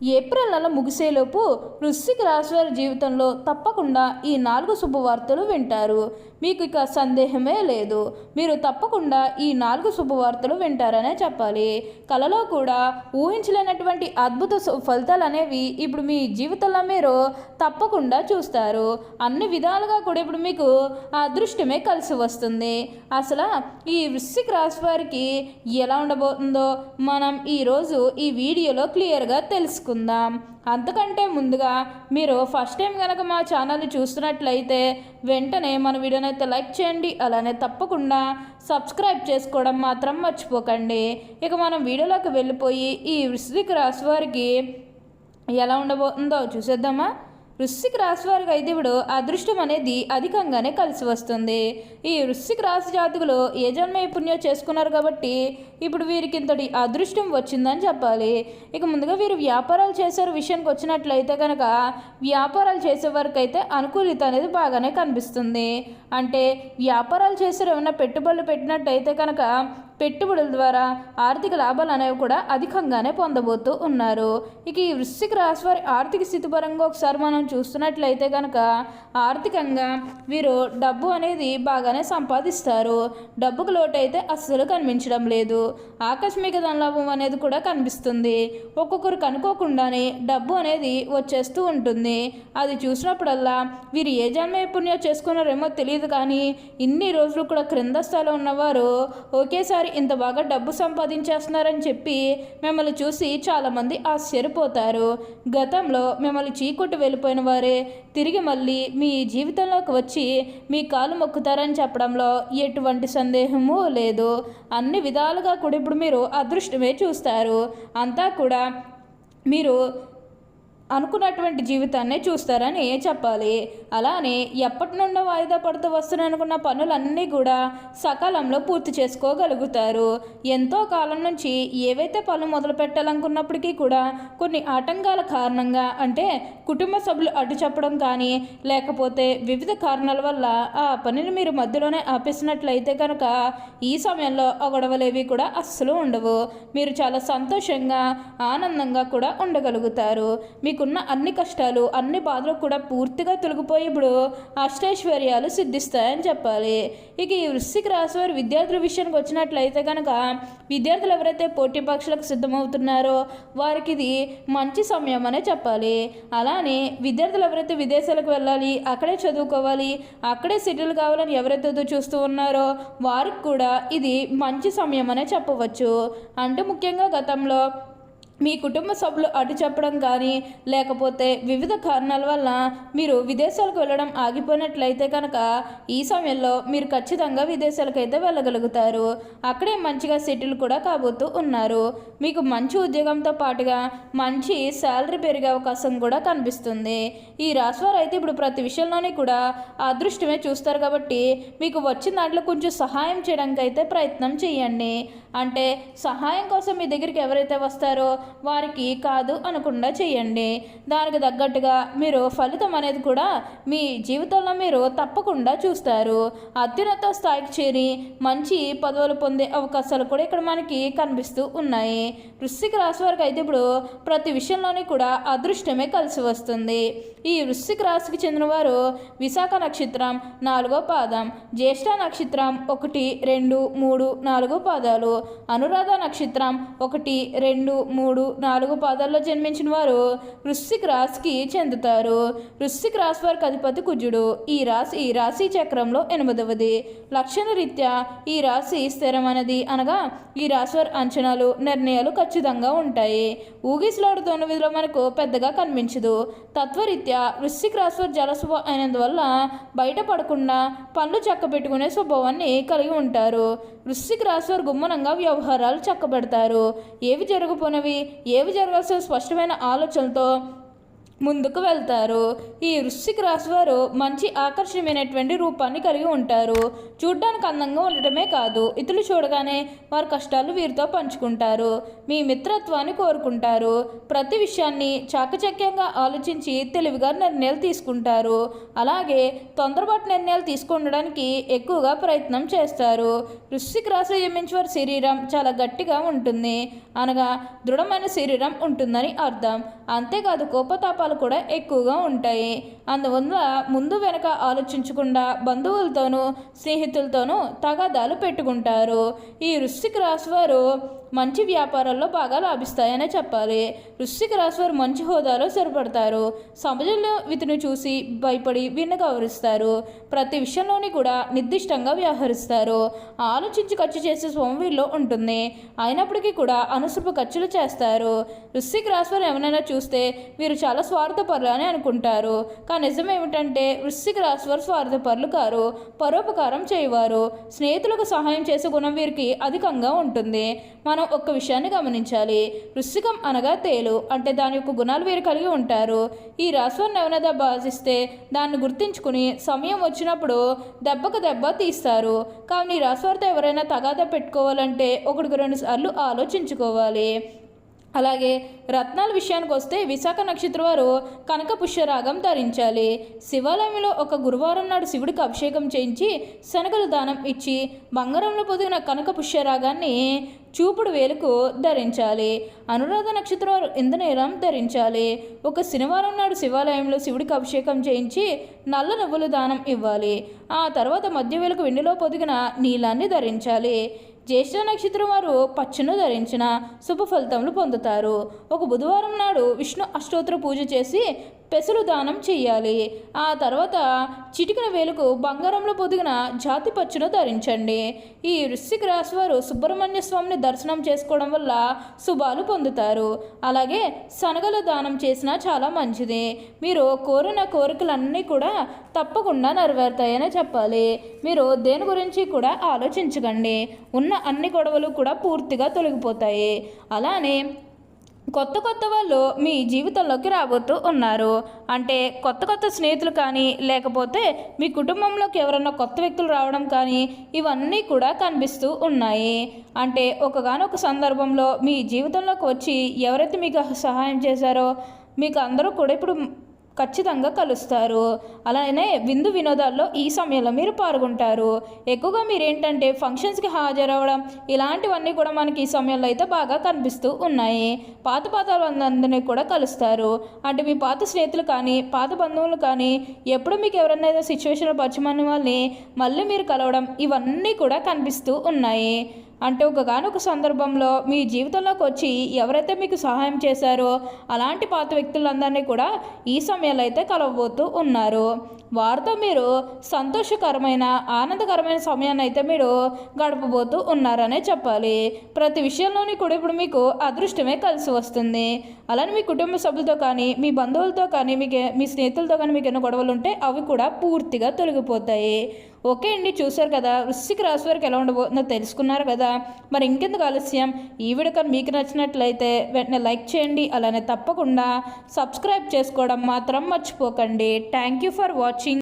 April నెల ముగిసేలోపు వృశ్చిక రాశి వారి జీవితంలో తప్పకుండా ఈ 4 శుభవార్తలు వింటారు. మీకు ఇక సందేహమే లేదు. మీరు తప్పకుండా ఈ 4 శుభవార్తలు వింటారనే చెప్పాలి. కలలో కూడా ఊహించలేనటువంటి అద్భుత ఫలితాలు అనేవి ఇప్పుడు మీ జీవితంలో మీరు తప్పకుండా చూస్తారు. అన్ని విధాలుగా కూడా ఇప్పుడు మీకు అదృష్టమే కలిసి వస్తుంది. అసలు ఈ వృశ్చిక రాశి వారికి ఎలా ఉండబోతుందో మనం ఈరోజు ఈ వీడియోలో క్లియర్గా తెలుసుకుందాం. అంతకంటే ముందుగా మీరు ఫస్ట్ టైం కనుక మా ఛానల్ని చూస్తున్నట్లయితే వెంటనే మన వీడియోని అయితే లైక్ చేయండి. అలానే తప్పకుండా సబ్స్క్రైబ్ చేసుకోవడం మాత్రం మర్చిపోకండి. ఇక మనం వీడియోలోకి వెళ్ళిపోయి ఈ వృశ్చిక రాశి వారికి ఎలా ఉండబోతుందో చూసేద్దామా. వృశ్చిక రాశి వారికి అయితే ఇప్పుడు అదృష్టం అనేది అధికంగానే కలిసి వస్తుంది. ఈ వృశ్చిక రాశి జాతకులు ఏ జన్మ పుణ్యం చేసుకున్నారు కాబట్టి ఇప్పుడు వీరికి ఇంతటి అదృష్టం వచ్చిందని చెప్పాలి. ఇక ముందుగా వీరు వ్యాపారాలు చేసే విషయానికి వచ్చినట్లయితే కనుక వ్యాపారాలు చేసే వారికి అయితే అనుకూలిత అనేది బాగానే కనిపిస్తుంది. అంటే వ్యాపారాలు చేసే ఏమైనా పెట్టుబడులు పెట్టినట్టయితే కనుక పెట్టుబడుల ద్వారా ఆర్థిక లాభాలు అనేవి కూడా అధికంగానే పొందబోతూ ఉన్నారు. ఇక ఈ వృశ్చిక రాశి వారి ఆర్థిక స్థితి పరంగా ఒకసారి మనం చూస్తున్నట్లయితే కనుక ఆర్థికంగా వీరు డబ్బు అనేది బాగానే సంపాదిస్తారు. డబ్బుకు లోటు అయితే అస్సలు కనిపించడం లేదు. ఆకస్మిక ధనలాభం అనేది కూడా కనిపిస్తుంది. ఒక్కొక్కరికి అనుకోకుండానే డబ్బు అనేది వచ్చేస్తూ ఉంటుంది. అది చూసినప్పుడల్లా వీరు ఏ జన్మ పుణ్యం చేసుకున్నారేమో తెలియదు, కానీ ఇన్ని రోజులు కూడా క్రింద స్థాయిలో ఉన్నవారు ఒకేసారి ఇంత బాగా డబ్బు సంపాదించేస్తున్నారని చెప్పి మిమ్మల్ని చూసి చాలామంది ఆశ్చర్యపోతారు. గతంలో మిమ్మల్ని చీకొట్టు వెళ్ళిపోయిన వారే తిరిగి మళ్ళీ మీ జీవితంలోకి వచ్చి మీ కాలు మొక్కుతారని చెప్పడంలో ఎటువంటి సందేహము లేదు. అన్ని విధాలుగా కూడా ఇప్పుడు మీరు అదృష్టమే చూస్తారు. అంతా కూడా మీరు అనుకున్నటువంటి జీవితాన్నే చూస్తారని చెప్పాలి. అలానే ఎప్పటి నుండో వాయిదా పడుతూ వస్తున్ననుకున్న పనులన్నీ కూడా సకాలంలో పూర్తి చేసుకోగలుగుతారు. ఎంతో కాలం నుంచి ఏవైతే పనులు మొదలు పెట్టాలనుకున్నప్పటికీ కూడా కొన్ని ఆటంకాల కారణంగా, అంటే కుటుంబ సభ్యులు అడ్డు చెప్పడం కానీ లేకపోతే వివిధ కారణాల వల్ల ఆ పనిని మీరు మధ్యలోనే ఆపేసినట్లయితే కనుక ఈ సమయంలో ఆ గొడవలేవి కూడా అస్సలు ఉండవు. మీరు చాలా సంతోషంగా ఆనందంగా కూడా ఉండగలుగుతారు. మీకున్న అన్ని కష్టాలు అన్ని బాధలు కూడా పూర్తిగా తొలగిపోయి ఇప్పుడు అష్టైశ్వర్యాలు సిద్ధిస్తాయని చెప్పాలి. ఇక ఈ వృశ్చిక రాశి వారి విద్యార్థుల విషయానికి వచ్చినట్లయితే కనుక విద్యార్థులు ఎవరైతే పోటీ పరీక్షలకు సిద్ధమవుతున్నారో వారికి ఇది మంచి సమయం అనే చెప్పాలి. అలానే విద్యార్థులు ఎవరైతే విదేశాలకు వెళ్ళాలి, అక్కడే చదువుకోవాలి, అక్కడే సెటిల్ కావాలని ఎవరైతే చూస్తూ ఉన్నారో వారికి కూడా ఇది మంచి సమయం అనే చెప్పవచ్చు. అంటే ముఖ్యంగా గతంలో మీ కుటుంబ సభ్యులు అడ్డు చెప్పడం కానీ లేకపోతే వివిధ కారణాల వల్ల మీరు విదేశాలకు వెళ్ళడం ఆగిపోయినట్లయితే కనుక ఈ సమయంలో మీరు ఖచ్చితంగా విదేశాలకు అయితే వెళ్ళగలుగుతారు. అక్కడే మంచిగా సెటిల్ కూడా కాబోతూ ఉన్నారు. మీకు మంచి ఉద్యోగంతో పాటుగా మంచి శాలరీ పెరిగే అవకాశం కూడా కనిపిస్తుంది. ఈ రాశివారు అయితే ఇప్పుడు ప్రతి విషయంలోనే కూడా అదృష్టమే చూస్తారు కాబట్టి మీకు వచ్చిన దాంట్లో కొంచెం సహాయం చేయడానికి అయితే ప్రయత్నం చేయండి. అంటే సహాయం కోసం మీ దగ్గరికి ఎవరైతే వస్తారో వారికి కాదు అనకుండా చేయండి. దానికి తగ్గట్టుగా మీరు ఫలితం అనేది కూడా మీ జీవితంలో మీరు తప్పకుండా చూస్తారు. అత్యున్నత స్థాయికి చేరి మంచి పదవులు పొందే అవకాశాలు కూడా ఇక్కడ మనకి కనిపిస్తూ ఉన్నాయి. వృశ్చిక రాశి వారికి అయితే ఇప్పుడు ప్రతి విషయంలోనే కూడా అదృష్టమే కలిసి వస్తుంది. ఈ వృశ్చిక రాశికి చెందినవారు విశాఖ నక్షత్రం 4వ పాదం, జ్యేష్ఠ నక్షత్రం 1, 2, 3, 4 పాదాలు, అనురాధ నక్షత్రం 1, 2, 3, 4 పాదాల్లో జన్మించిన వారు వృశ్చిక రాశికి చెందుతారు. వృశ్చిక రాశి వారికి అధిపతి కుజుడు. ఈ రాశి చక్రంలో 8వది. లక్షణ రీత్యా ఈ రాశి స్థిరమైనది, అనగా ఈ రాశి వారి అంచనాలు నిర్ణయాలు ఖచ్చితంగా ఉంటాయి. ఊగిసలాడుతున్న విధిలో మనకు పెద్దగా కనిపించదు. తత్వరీత్యా వృశ్చిక రాశి వారు జలస్వభావం అయినందువల్ల బయటపడకుండా పనులు చక్క పెట్టుకునే స్వభావాన్ని కలిగి ఉంటారు. వృశ్చిక రాశి వారు గుమ్మనంగా వ్యవహారాలు చక్కబెడతారు. ఏవి జరగపోయినవి ఏవి జరగాల్సిన స్పష్టమైన ఆలోచనలతో ముందుకు వెళ్తారు. ఈ వృశ్చిక రాశి వారు మంచి ఆకర్షణీయమైనటువంటి రూపాన్ని కలిగి ఉంటారు. చూడ్డానికి అందంగా ఉండటమే కాదు, ఇతరులు చూడగానే వారి కష్టాలు వీరితో పంచుకుంటారు. మీ మిత్రత్వాన్ని కోరుకుంటారు. ప్రతి విషయాన్ని చాకచక్యంగా ఆలోచించి తెలివిగా నిర్ణయాలు తీసుకుంటారు. అలాగే తొందరపాటు నిర్ణయాలు తీసుకుండడానికి ఎక్కువగా ప్రయత్నం చేస్తారు. వృశ్చిక రాశి జన్మించిన వారి శరీరం చాలా గట్టిగా ఉంటుంది, అనగా దృఢమైన శరీరం ఉంటుందని అర్థం. అంతేకాదు కోపతాపాలు కూడా ఎక్కువగా ఉంటాయి. అందువల్ల ముందు వెనక ఆలోచించకుండా బంధువులతోనూ స్నేహితులతోనూ తగాదాలు పెట్టుకుంటారు. ఈ వృశ్చిక రాశి వారు మంచి వ్యాపారాల్లో బాగా లాభిస్తాయనే చెప్పాలి. వృశ్చిక రాశి వారు మంచి హోదాలో స్థిరపడతారు. సమాజంలో వీటిని చూసి భయపడి వీరిని గౌరవిస్తారు. ప్రతి విషయంలోని కూడా నిర్దిష్టంగా వ్యవహరిస్తారు. ఆలోచించి ఖర్చు చేసే స్వభావం వీరిలో ఉంటుంది. అయినప్పటికీ కూడా అనవసరపు ఖర్చులు చేస్తారు. వృశ్చిక రాశి వారు ఎవరైనా చూస్తే వీరు చాలా స్వార్థపరులు అని అనుకుంటారు. కానీ నిజం ఏమిటంటే వృశ్చిక రాశి వారు స్వార్థపరులు కారు, పరోపకారం చేయవారు. స్నేహితులకు సహాయం చేసే గుణం వీరికి అధికంగా ఉంటుంది. మనం ఒక్క విషయాన్ని గమనించాలి. వృశ్చికం అనగా తేలు, అంటే దాని యొక్క గుణాలు వీరు కలిగి ఉంటారు. ఈ రాశి వారిని ఎవరైనా బాధిస్తే దాన్ని గుర్తించుకుని సమయం వచ్చినప్పుడు దెబ్బకు దెబ్బ తీస్తారు. కానీ ఈ రాశి వారితో ఎవరైనా తగాదా పెట్టుకోవాలంటే 1-2 సార్లు ఆలోచించుకోవాలి. అలాగే రత్నాల విషయానికి వస్తే విశాఖ నక్షత్రం వారు కనక పుష్యరాగం ధరించాలి. శివాలయంలో ఒక గురువారం నాడు శివుడికి అభిషేకం చేయించి శనగలు దానం ఇచ్చి బంగారంలో పొదిగిన కనక పుష్యరాగాన్ని చూపుడు వేలుకు ధరించాలి. అనురాధ నక్షత్రం వారు ఇంద్రనీలం ధరించాలి. ఒక శనివారం నాడు శివాలయంలో శివుడికి అభిషేకం చేయించి నల్ల నువ్వులు దానం ఇవ్వాలి. ఆ తర్వాత మధ్య వేలకు వెండిలో పొదిగిన నీలాన్ని ధరించాలి. జ్యేష్ఠ నక్షత్రం వారు పచ్చను ధరించిన శుభ ఫలితములు పొందుతారు. ఒక బుధవారం నాడు విష్ణు అష్టోత్తర పూజ చేసి పెసలు దానం చేయాలి. ఆ తర్వాత చిటికిన వేలుకు బంగారంలో పొదిగిన జాతి పచ్చును ధరించండి. ఈ వృశ్చిక రాశి వారు సుబ్రహ్మణ్య స్వామిని దర్శనం చేసుకోవడం వల్ల శుభాలు పొందుతారు. అలాగే శనగల దానం చేసినా చాలా మంచిది. మీరు కోరిన కోరికలన్నీ కూడా తప్పకుండా నెరవేరుతాయని చెప్పాలి. మీరు దేని గురించి కూడా ఆలోచించకండి. ఉన్న అన్ని గొడవలు కూడా పూర్తిగా తొలగిపోతాయి. అలానే కొత్త వాళ్ళు మీ జీవితంలోకి రాబోతూ ఉన్నారు. అంటే కొత్త స్నేహితులు కానీ, లేకపోతే మీ కుటుంబంలోకి ఎవరన్నా కొత్త వ్యక్తులు రావడం కానీ, ఇవన్నీ కూడా కనిపిస్తూ ఉన్నాయి. అంటే ఒకగానొక సందర్భంలో మీ జీవితంలోకి వచ్చి ఎవరైతే మీకు సహాయం చేశారో మీకు అందరూ కూడా ఇప్పుడు ఖచ్చితంగా కలుస్తారు. అలానే విందు వినోదాల్లో ఈ సమయంలో మీరు పాల్గొంటారు. ఎక్కువగా మీరు ఏంటంటే ఫంక్షన్స్కి హాజరవ్వడం ఇలాంటివన్నీ కూడా మనకి ఈ సమయంలో అయితే బాగా కనిపిస్తూ ఉన్నాయి. పాత వాళ్ళందరినీ కూడా కలుస్తారు. అంటే మీ పాత స్నేహితులు కానీ, పాత బంధువులు కానీ, ఎప్పుడు మీకు ఎవరైనా ఏదో సిచ్యువేషన్లో పరిచయమైన వాళ్ళని మళ్ళీ మీరు కలవడం ఇవన్నీ కూడా కనిపిస్తూ ఉన్నాయి. అంటే ఒకగానొక సందర్భంలో మీ జీవితంలోకి వచ్చి ఎవరైతే మీకు సహాయం చేశారో అలాంటి పాత వ్యక్తులందరినీ కూడా ఈ సమయంలో అయితే కలవబోతూ ఉన్నారు. వారితో మీరు సంతోషకరమైన ఆనందకరమైన సమయాన్ని అయితే మీరు గడపబోతూ ఉన్నారనే చెప్పాలి. ప్రతి విషయంలోని కూడా ఇప్పుడు మీకు అదృష్టమే కలిసి వస్తుంది. అలానే మీ కుటుంబ సభ్యులతో కానీ, మీ బంధువులతో కానీ, మీ స్నేహితులతో కానీ మీకు ఎన్నో గొడవలు ఉంటే అవి కూడా పూర్తిగా తొలగిపోతాయి. ఓకే అండి, చూసారు కదా వృశ్చిక రాశి వారికి ఎలా ఉండబోతుందో తెలుసుకున్నారు కదా. మరి ఇంకెందుకు ఆలస్యం, ఈ వీడియో కానీ మీకు నచ్చినట్లయితే వెంటనే లైక్ చేయండి. అలానే తప్పకుండా సబ్స్క్రైబ్ చేసుకోవడం మాత్రం మర్చిపోకండి. Thank you for watching.